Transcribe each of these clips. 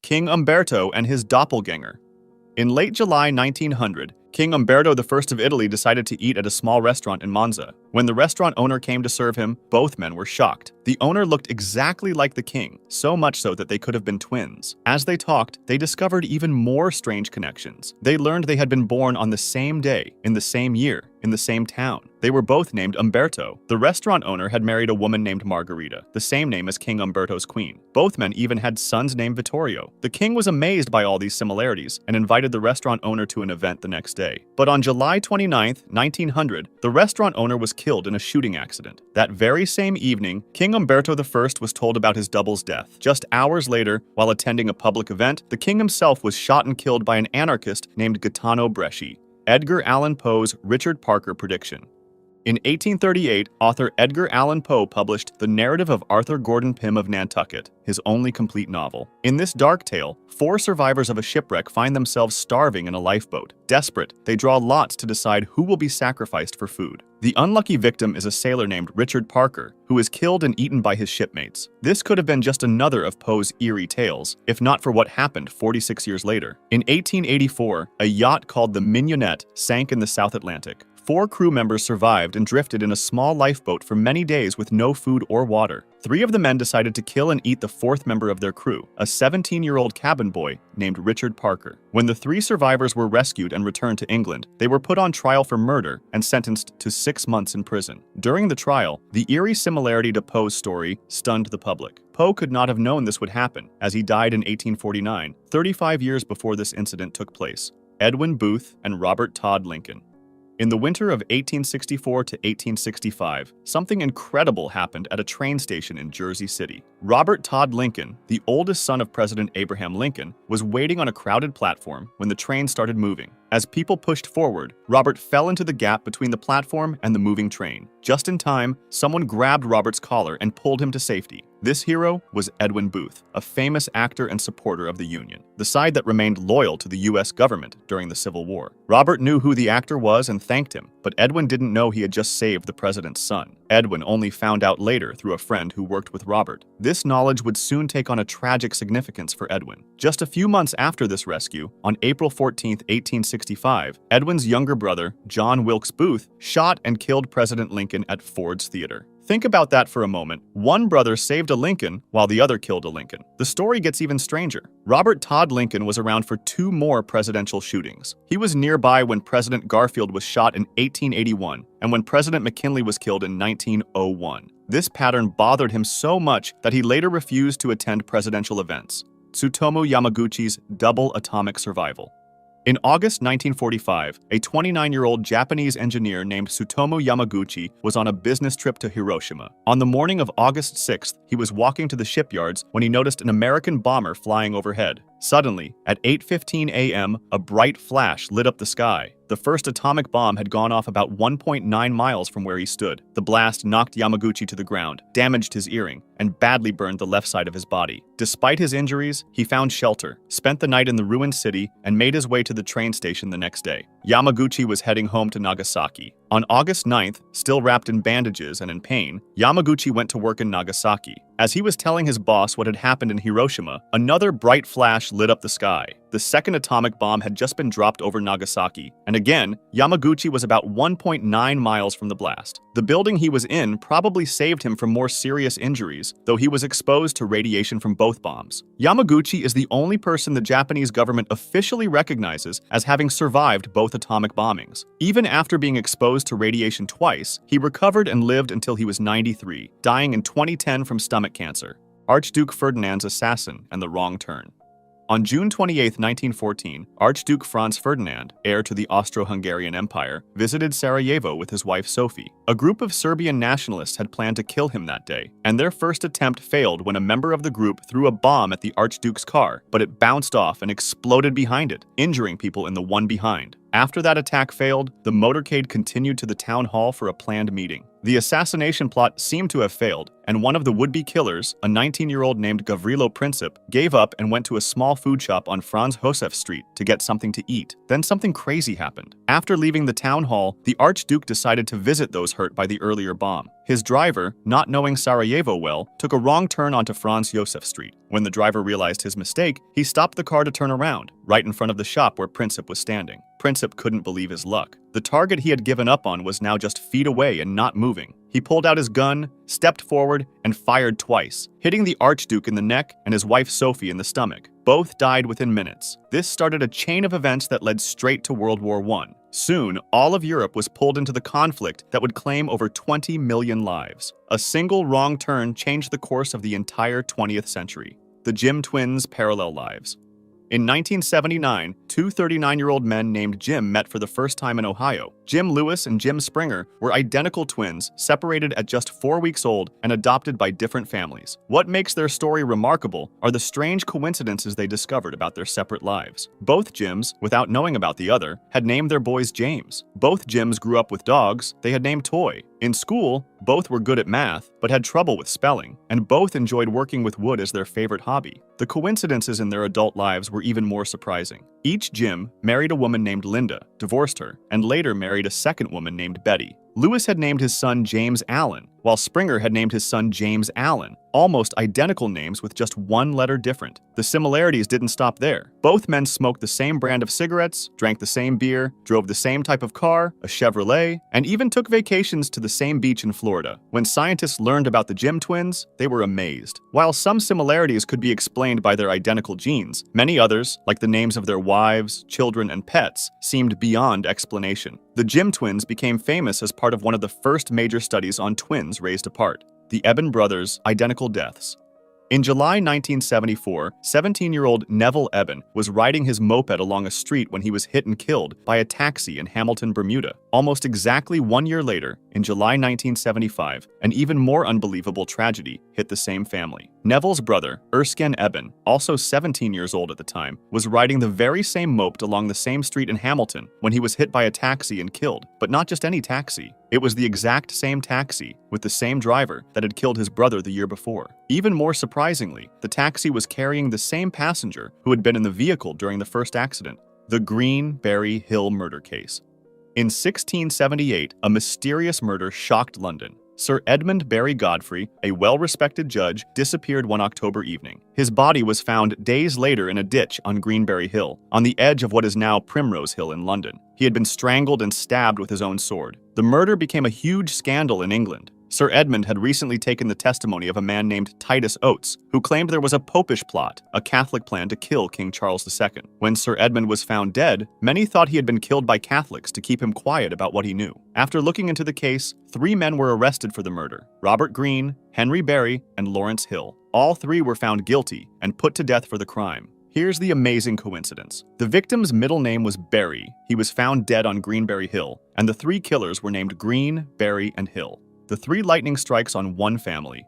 King Umberto and his doppelganger. In late July 1900, King Umberto I of Italy decided to eat at a small restaurant in Monza. When the restaurant owner came to serve him, both men were shocked. The owner looked exactly like the king, so much so that they could have been twins. As they talked, they discovered even more strange connections. They learned they had been born on the same day, in the same year, in the same town. They were both named Umberto. The restaurant owner had married a woman named Margherita, the same name as King Umberto's queen. Both men even had sons named Vittorio. The king was amazed by all these similarities and invited the restaurant owner to an event the next day. But on July 29, 1900, the restaurant owner was killed in a shooting accident. That very same evening, King Umberto I was told about his double's death. Just hours later, while attending a public event, the king himself was shot and killed by an anarchist named Gaetano Bresci. Edgar Allan Poe's Richard Parker prediction. In 1838, author Edgar Allan Poe published The Narrative of Arthur Gordon Pym of Nantucket, his only complete novel. In this dark tale, 4 survivors of a shipwreck find themselves starving in a lifeboat. Desperate, they draw lots to decide who will be sacrificed for food. The unlucky victim is a sailor named Richard Parker, who is killed and eaten by his shipmates. This could have been just another of Poe's eerie tales, if not for what happened 46 years later. In 1884, a yacht called the Mignonette sank in the South Atlantic. 4 crew members survived and drifted in a small lifeboat for many days with no food or water. 3 of the men decided to kill and eat the 4th member of their crew, a 17-year-old cabin boy named Richard Parker. When the 3 survivors were rescued and returned to England, they were put on trial for murder and sentenced to 6 months in prison. During the trial, the eerie similarity to Poe's story stunned the public. Poe could not have known this would happen, as he died in 1849, 35 years before this incident took place. Edwin Booth and Robert Todd Lincoln. In the winter of 1864 to 1865, something incredible happened at a train station in Jersey City. Robert Todd Lincoln, the oldest son of President Abraham Lincoln, was waiting on a crowded platform when the train started moving. As people pushed forward, Robert fell into the gap between the platform and the moving train. Just in time, someone grabbed Robert's collar and pulled him to safety. This hero was Edwin Booth, a famous actor and supporter of the Union, the side that remained loyal to the U.S. government during the Civil War. Robert knew who the actor was and thanked him, but Edwin didn't know he had just saved the president's son. Edwin only found out later through a friend who worked with Robert. This knowledge would soon take on a tragic significance for Edwin. Just a few months after this rescue, on April 14, 1865, Edwin's younger brother, John Wilkes Booth, shot and killed President Lincoln at Ford's Theater. Think about that for a moment. One brother saved a Lincoln while the other killed a Lincoln. The story gets even stranger. Robert Todd Lincoln was around for 2 more presidential shootings. He was nearby when President Garfield was shot in 1881 and when President McKinley was killed in 1901. This pattern bothered him so much that he later refused to attend presidential events. Tsutomu Yamaguchi's double atomic survival. In August 1945, a 29-year-old Japanese engineer named Tsutomu Yamaguchi was on a business trip to Hiroshima. On the morning of August 6th, he was walking to the shipyards when he noticed an American bomber flying overhead. Suddenly, at 8:15 a.m., a bright flash lit up the sky. The first atomic bomb had gone off about 1.9 miles from where he stood. The blast knocked Yamaguchi to the ground, damaged his earring, and badly burned the left side of his body. Despite his injuries, he found shelter, spent the night in the ruined city, and made his way to the train station the next day. Yamaguchi was heading home to Nagasaki. On August 9th, still wrapped in bandages and in pain, Yamaguchi went to work in Nagasaki. As he was telling his boss what had happened in Hiroshima, another bright flash lit up the sky. The second atomic bomb had just been dropped over Nagasaki, and again, Yamaguchi was about 1.9 miles from the blast. The building he was in probably saved him from more serious injuries, though he was exposed to radiation from both bombs. Yamaguchi is the only person the Japanese government officially recognizes as having survived both atomic bombings. Even after being exposed to radiation twice, he recovered and lived until he was 93, dying in 2010 from stomach cancer. Archduke Ferdinand's assassin and the wrong turn. On June 28, 1914, Archduke Franz Ferdinand, heir to the Austro-Hungarian Empire, visited Sarajevo with his wife Sophie. A group of Serbian nationalists had planned to kill him that day, and their first attempt failed when a member of the group threw a bomb at the Archduke's car, but it bounced off and exploded behind it, injuring people in the one behind. After that attack failed, the motorcade continued to the town hall for a planned meeting. The assassination plot seemed to have failed, and one of the would-be killers, a 19-year-old named Gavrilo Princip, gave up and went to a small food shop on Franz Josef Street to get something to eat. Then something crazy happened. After leaving the town hall, the Archduke decided to visit those hurt by the earlier bomb. His driver, not knowing Sarajevo well, took a wrong turn onto Franz Josef Street. When the driver realized his mistake, he stopped the car to turn around, right in front of the shop where Princip was standing. Princip couldn't believe his luck. The target he had given up on was now just feet away and not moving. He pulled out his gun, stepped forward, and fired twice, hitting the Archduke in the neck and his wife Sophie in the stomach. Both died within minutes. This started a chain of events that led straight to World War I. Soon, all of Europe was pulled into the conflict that would claim over 20 million lives. A single wrong turn changed the course of the entire 20th century. The Jim twins' parallel lives. In 1979, two 39-year-old men named Jim met for the first time in Ohio. Jim Lewis and Jim Springer were identical twins, separated at just 4 weeks old and adopted by different families. What makes their story remarkable are the strange coincidences they discovered about their separate lives. Both Jims, without knowing about the other, had named their boys James. Both Jims grew up with dogs they had named Toy. In school, both were good at math, but had trouble with spelling, and both enjoyed working with wood as their favorite hobby. The coincidences in their adult lives were even more surprising. Each Jim married a woman named Linda, divorced her, and later married a second woman named Betty. Lewis had named his son James Allen, while Springer had named his son James Allen, almost identical names with just one letter different. The similarities didn't stop there. Both men smoked the same brand of cigarettes, drank the same beer, drove the same type of car, a Chevrolet, and even took vacations to the same beach in Florida. When scientists learned about the Jim twins, they were amazed. While some similarities could be explained by their identical genes, many others, like the names of their wives, children, and pets, seemed beyond explanation. The Jim twins became famous as part of one of the first major studies on twins raised apart, the Eben brothers' identical deaths. In July 1974, 17-year-old Neville Eben was riding his moped along a street when he was hit and killed by a taxi in Hamilton, Bermuda. Almost exactly 1 year later, in July 1975, an even more unbelievable tragedy hit the same family. Neville's brother, Erskine Eben, also 17 years old at the time, was riding the very same moped along the same street in Hamilton when he was hit by a taxi and killed. But not just any taxi. It was the exact same taxi, with the same driver, that had killed his brother the year before. Even more surprisingly, the taxi was carrying the same passenger who had been in the vehicle during the first accident. The Greenberry Hill murder case. In 1678, a mysterious murder shocked London. Sir Edmund Barry Godfrey, a well-respected judge, disappeared one October evening. His body was found days later in a ditch on Greenberry Hill, on the edge of what is now Primrose Hill in London. He had been strangled and stabbed with his own sword. The murder became a huge scandal in England. Sir Edmund had recently taken the testimony of a man named Titus Oates, who claimed there was a popish plot, a Catholic plan to kill King Charles II. When Sir Edmund was found dead, many thought he had been killed by Catholics to keep him quiet about what he knew. After looking into the case, 3 men were arrested for the murder: Robert Greene, Henry Barry, and Lawrence Hill. All 3 were found guilty and put to death for the crime. Here's the amazing coincidence. The victim's middle name was Barry. He was found dead on Greenberry Hill, and the 3 killers were named Greene, Barry, and Hill. The 3 lightning strikes on one family.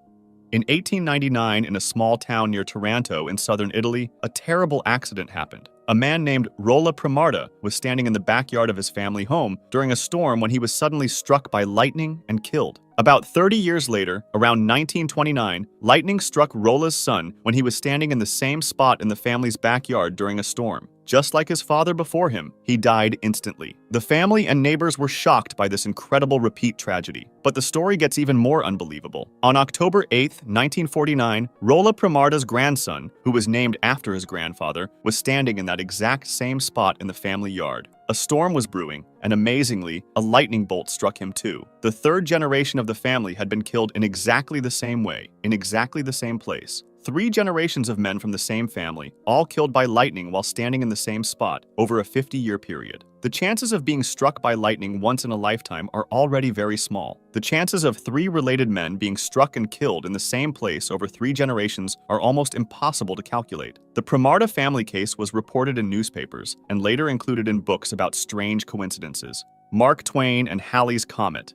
In 1899, in a small town near Taranto in southern Italy, a terrible accident happened. A man named Rollo Primarda was standing in the backyard of his family home during a storm when he was suddenly struck by lightning and killed. About 30 years later, around 1929, lightning struck Rollo's son when he was standing in the same spot in the family's backyard during a storm. Just like his father before him, he died instantly. The family and neighbors were shocked by this incredible repeat tragedy. But the story gets even more unbelievable. On October 8, 1949, Rollo Primarda's grandson, who was named after his grandfather, was standing in that exact same spot in the family yard. A storm was brewing, and amazingly, a lightning bolt struck him too. The 3rd generation of the family had been killed in exactly the same way, in exactly the same place. 3 generations of men from the same family, all killed by lightning while standing in the same spot, over a 50-year period. The chances of being struck by lightning once in a lifetime are already very small. The chances of 3 related men being struck and killed in the same place over 3 generations are almost impossible to calculate. The Primarda family case was reported in newspapers and later included in books about strange coincidences. Mark Twain and Halley's Comet.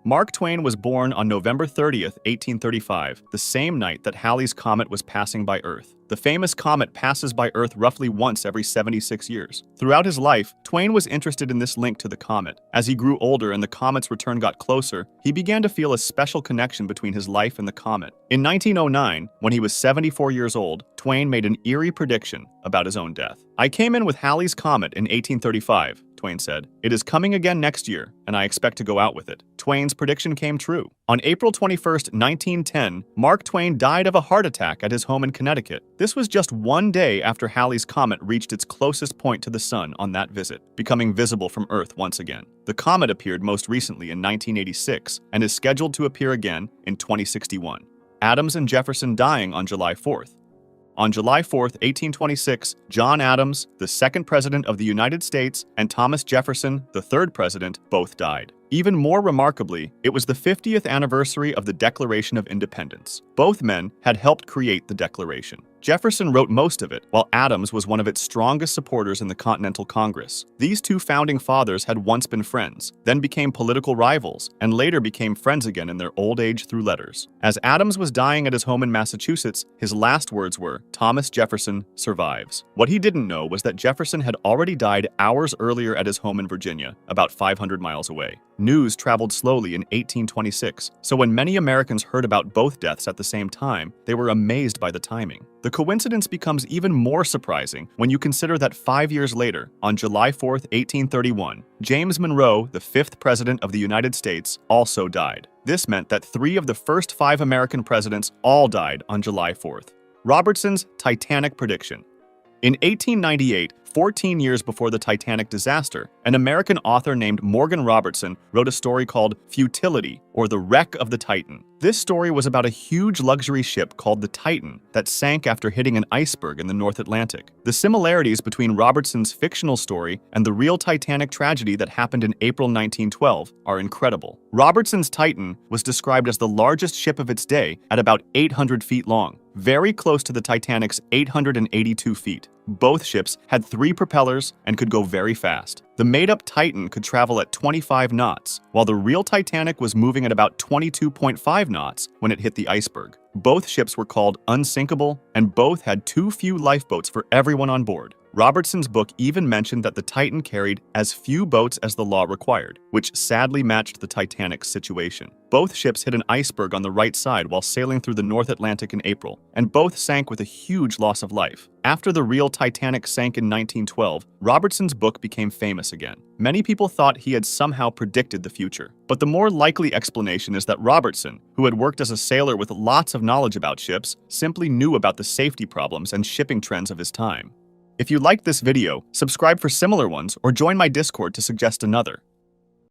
Mark Twain was born on November 30th, 1835, the same night that Halley's Comet was passing by Earth. The famous comet passes by Earth roughly once every 76 years. Throughout his life, Twain was interested in this link to the comet. As he grew older and the comet's return got closer, he began to feel a special connection between his life and the comet. In 1909, when he was 74 years old, Twain made an eerie prediction about his own death. "I came in with Halley's Comet in 1835, Twain said. "It is coming again next year, and I expect to go out with it." Twain's prediction came true. On April 21st, 1910, Mark Twain died of a heart attack at his home in Connecticut. This was just one day after Halley's Comet reached its closest point to the sun on that visit, becoming visible from Earth once again. The comet appeared most recently in 1986 and is scheduled to appear again in 2061. Adams and Jefferson dying on July 4th. On July 4th, 1826, John Adams, the second president of the United States, and Thomas Jefferson, the third president, both died. Even more remarkably, it was the 50th anniversary of the Declaration of Independence. Both men had helped create the Declaration. Jefferson wrote most of it, while Adams was one of its strongest supporters in the Continental Congress. These two founding fathers had once been friends, then became political rivals, and later became friends again in their old age through letters. As Adams was dying at his home in Massachusetts, his last words were, "Thomas Jefferson survives." What he didn't know was that Jefferson had already died hours earlier at his home in Virginia, about 500 miles away. News traveled slowly in 1826, so when many Americans heard about both deaths at the same time, they were amazed by the timing. The coincidence becomes even more surprising when you consider that 5 years later, on July 4th, 1831, James Monroe, the 5th president of the United States, also died. This meant that 3 of the first 5 American presidents all died on July 4th. Robertson's Titanic prediction. In 1898, 14 years before the Titanic disaster, an American author named Morgan Robertson wrote a story called Futility, or The Wreck of the Titan. This story was about a huge luxury ship called the Titan that sank after hitting an iceberg in the North Atlantic. The similarities between Robertson's fictional story and the real Titanic tragedy that happened in April 1912 are incredible. Robertson's Titan was described as the largest ship of its day at about 800 feet long, very close to the Titanic's 882 feet. Both ships had 3 propellers and could go very fast. The made-up Titan could travel at 25 knots, while the real Titanic was moving at about 22.5 knots when it hit the iceberg. Both ships were called unsinkable, and both had too few lifeboats for everyone on board. Robertson's book even mentioned that the Titan carried as few boats as the law required, which sadly matched the Titanic's situation. Both ships hit an iceberg on the right side while sailing through the North Atlantic in April, and both sank with a huge loss of life. After the real Titanic sank in 1912, Robertson's book became famous again. Many people thought he had somehow predicted the future, but the more likely explanation is that Robertson, who had worked as a sailor with lots of knowledge about ships, simply knew about the safety problems and shipping trends of his time. If you liked this video, subscribe for similar ones or join my Discord to suggest another.